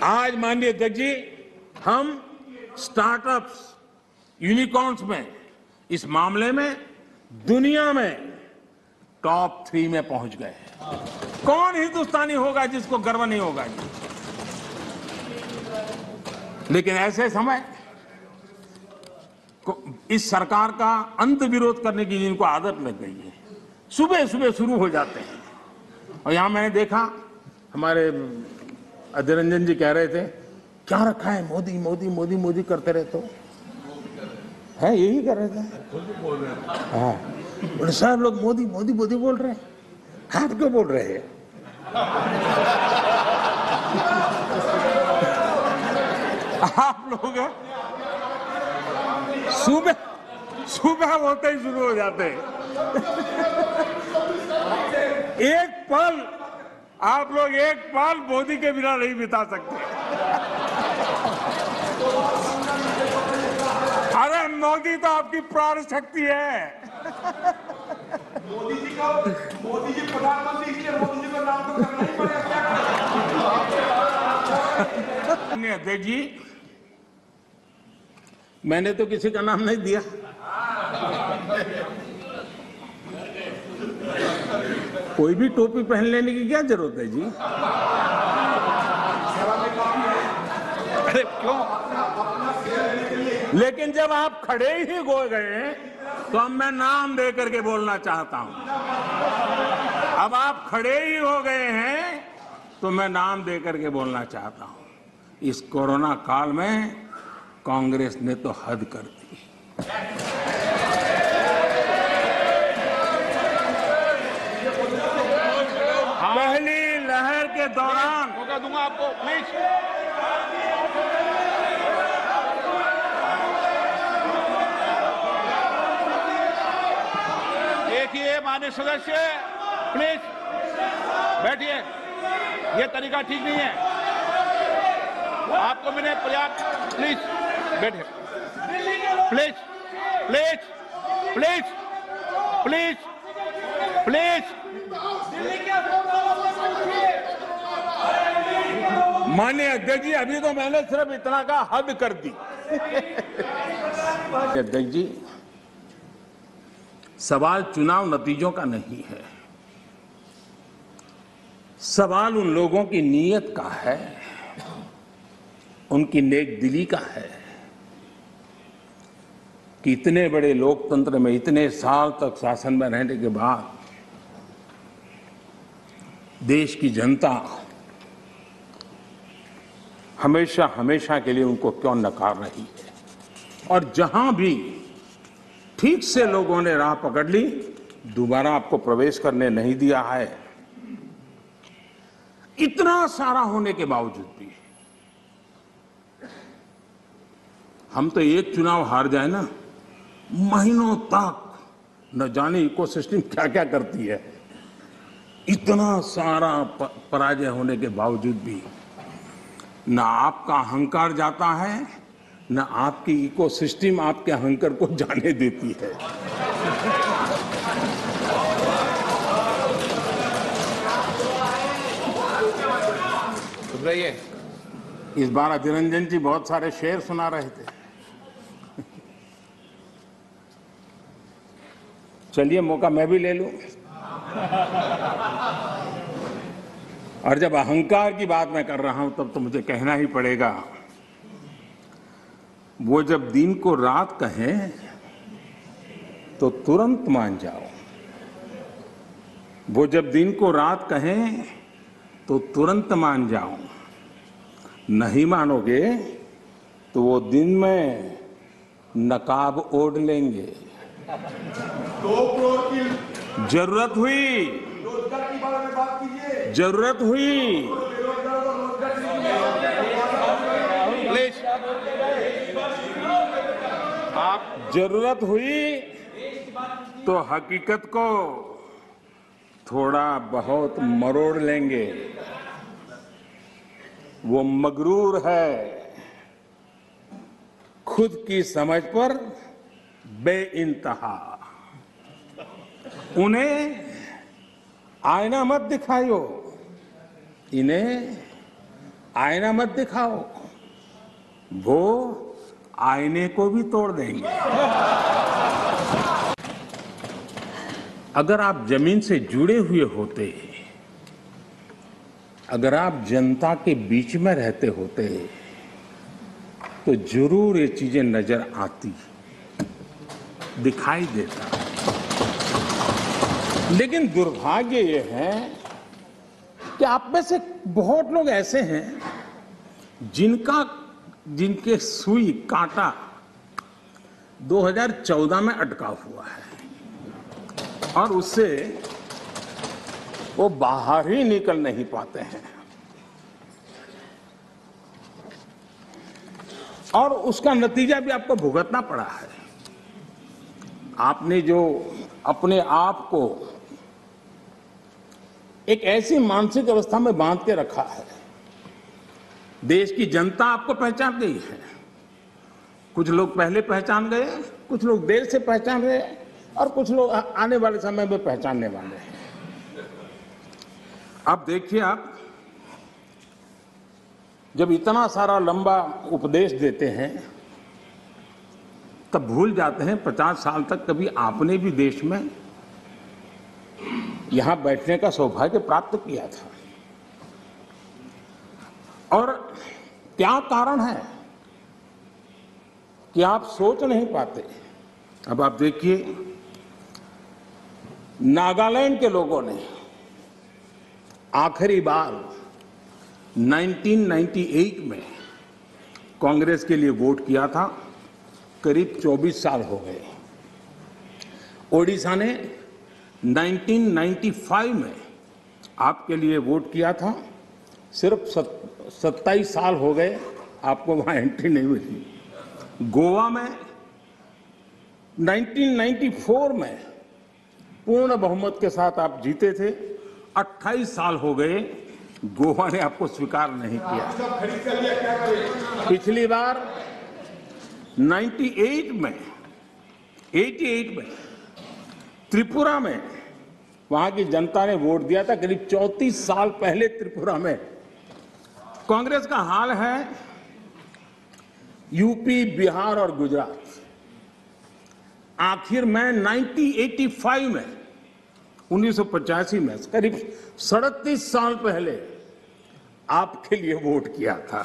आज माननीय अध्यक्ष जी, हम स्टार्टअप्स, यूनिकॉर्न्स में इस मामले में दुनिया में टॉप 3 में पहुंच गए हैं। कौन हिंदुस्तानी होगा जिसको गर्व नहीं होगा जी? लेकिन ऐसे समय इस सरकार का अंत विरोध करने की जिनको आदत लग गई है, सुबह सुबह शुरू हो जाते हैं। और यहां मैंने देखा, हमारे अधीर रंजन जी कह रहे थे, क्या रखा है मोदी मोदी मोदी मोदी करते रहते हो, है यही कर रहे थे। हाँ, साहब लोग मोदी मोदी मोदी बोल रहे हैं, आप क्यों बोल रहे हैं? आप लोग सुबह सुबह होते ही शुरू हो जाते हैं। एक पल आप लोग एक पल मोदी के बिना नहीं बिता सकते। अरे मोदी तो आपकी प्राण शक्ति है। मोदी जी प्रधानमंत्री, इसलिए मोदी जी का नाम तो करना ही पड़ेगा। अध्यक्ष जी, मैंने तो किसी का नाम नहीं दिया। कोई भी टोपी पहन लेने की क्या जरूरत है जी? अरे क्यों? लेकिन जब आप खड़े ही हो गए तो अब मैं नाम दे करके बोलना चाहता हूं। अब आप खड़े ही हो गए हैं तो मैं नाम दे करके बोलना चाहता हूं। इस कोरोना काल में कांग्रेस ने तो हद कर दी। पहली लहर के दौरान मौका दूंगा आपको, प्लीज। देखिए माननीय सदस्य, प्लीज बैठिए, ये तरीका ठीक नहीं है। आपको मैंने पर्याप्त, प्लीज बैठिए, please please please please please. माननीय अध्यक्ष जी, अभी तो मैंने सिर्फ इतना का हद कर दी। अध्यक्ष जी, सवाल चुनाव नतीजों का नहीं है, सवाल उन लोगों की नीयत का है, उनकी नेक दिली का है कि इतने बड़े लोकतंत्र में इतने साल तक शासन में रहने के बाद देश की जनता हमेशा हमेशा के लिए उनको क्यों नकार रही है। और जहां भी ठीक से लोगों ने राह पकड़ ली, दोबारा आपको प्रवेश करने नहीं दिया है। इतना सारा होने के बावजूद भी हम तो एक चुनाव हार जाए ना, महीनों तक न जाने इकोसिस्टम क्या क्या करती है। इतना सारा पराजय होने के बावजूद भी न आपका अहंकार जाता है, न आपकी इकोसिस्टम आपके अहंकार को जाने देती है। रहिए। इस बार अधीर रंजन जी बहुत सारे शेर सुना रहे थे। चलिए मौका मैं भी ले लूं। और जब अहंकार की बात मैं कर रहा हूं तब तो मुझे कहना ही पड़ेगा, वो जब दिन को रात कहें तो तुरंत मान जाओ, वो जब दिन को रात कहें तो तुरंत मान जाओ, नहीं मानोगे तो वो दिन में नकाब ओढ़ लेंगे। 2 करोड़ की जरूरत हुई, रोजगार की बारे में बात कीजिए। जरूरत हुई, प्लीज आप, जरूरत हुई तो हकीकत को थोड़ा बहुत मरोड़ लेंगे। वो मगरूर है, खुद की समझ पर बेइंतहा। उन्हें आईना मत दिखाइयो, इन्हें आईना मत दिखाओ, वो आईने को भी तोड़ देंगे। अगर आप जमीन से जुड़े हुए होते, अगर आप जनता के बीच में रहते होते, तो जरूर ये चीजें नजर आती, दिखाई देता। लेकिन दुर्भाग्य ये है कि आप में से बहुत लोग ऐसे हैं जिनके सुई कांटा 2014 में अटका हुआ है और उससे वो बाहर ही निकल नहीं पाते हैं, और उसका नतीजा भी आपको भुगतना पड़ा है। आपने जो अपने आप को एक ऐसी मानसिक अवस्था में बांध के रखा है, देश की जनता आपको पहचान गई है। कुछ लोग पहले पहचान गए, कुछ लोग देर से पहचान रहे, और कुछ लोग आने वाले समय में पहचानने वाले हैं। अब देखिए, आप जब इतना सारा लंबा उपदेश देते हैं तब भूल जाते हैं 50 साल तक कभी आपने भी देश में यहां बैठने का सौभाग्य प्राप्त किया था। और क्या कारण है कि आप सोच नहीं पाते। अब आप देखिए, नागालैंड के लोगों ने आखिरी बार 1998 में कांग्रेस के लिए वोट किया था, करीब 24 साल हो गए। ओडिशा ने 1995 में आपके लिए वोट किया था, सिर्फ 27 साल हो गए, आपको वहां एंट्री नहीं मिली। गोवा में 1994 में पूर्ण बहुमत के साथ आप जीते थे, 28 साल हो गए, गोवा ने आपको स्वीकार नहीं किया। पिछली बार 88 में त्रिपुरा में वहां की जनता ने वोट दिया था, करीब 34 साल पहले त्रिपुरा में। कांग्रेस का हाल है यूपी, बिहार और गुजरात। आखिर में 1985 में 1985 में करीब 37 साल पहले आपके लिए वोट किया था।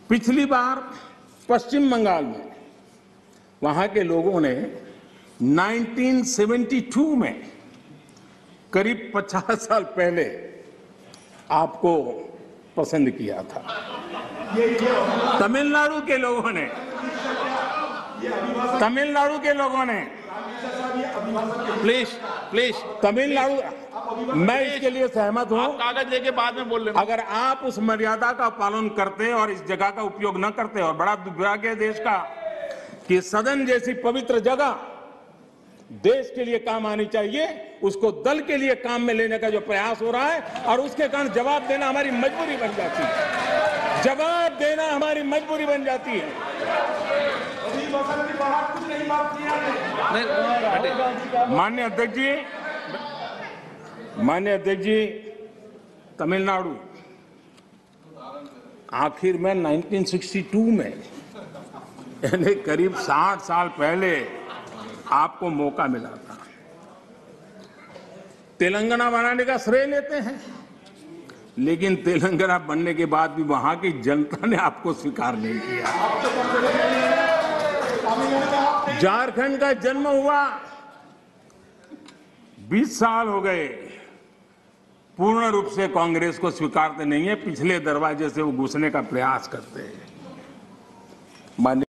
पिछली बार पश्चिम बंगाल में वहां के लोगों ने 1972 में करीब 50 साल पहले आपको पसंद किया था। तमिलनाडु के लोगों ने प्लीज तमिलनाडु, मैं इसके लिए सहमत हूं। कागज लेके बाद में बोल लेना। अगर आप उस मर्यादा का पालन करते और इस जगह का उपयोग न करते, और बड़ा दुर्भाग्य है देश का कि सदन जैसी पवित्र जगह देश के लिए काम आनी चाहिए, उसको दल के लिए काम में लेने का जो प्रयास हो रहा है, और उसके कारण जवाब देना हमारी मजबूरी बन जाती है। जवाब देना हमारी मजबूरी बन जाती है। माननीय अध्यक्ष जी, तमिलनाडु आखिर में 1962 में, यानी करीब 60 साल पहले आपको मौका मिला था। तेलंगाना बनाने का श्रेय लेते हैं, लेकिन तेलंगाना बनने के बाद भी वहां की जनता ने आपको स्वीकार नहीं किया। झारखंड का जन्म हुआ, 20 साल हो गए, पूर्ण रूप से कांग्रेस को स्वीकारते नहीं है, पिछले दरवाजे से वो घुसने का प्रयास करते हैं। माननीय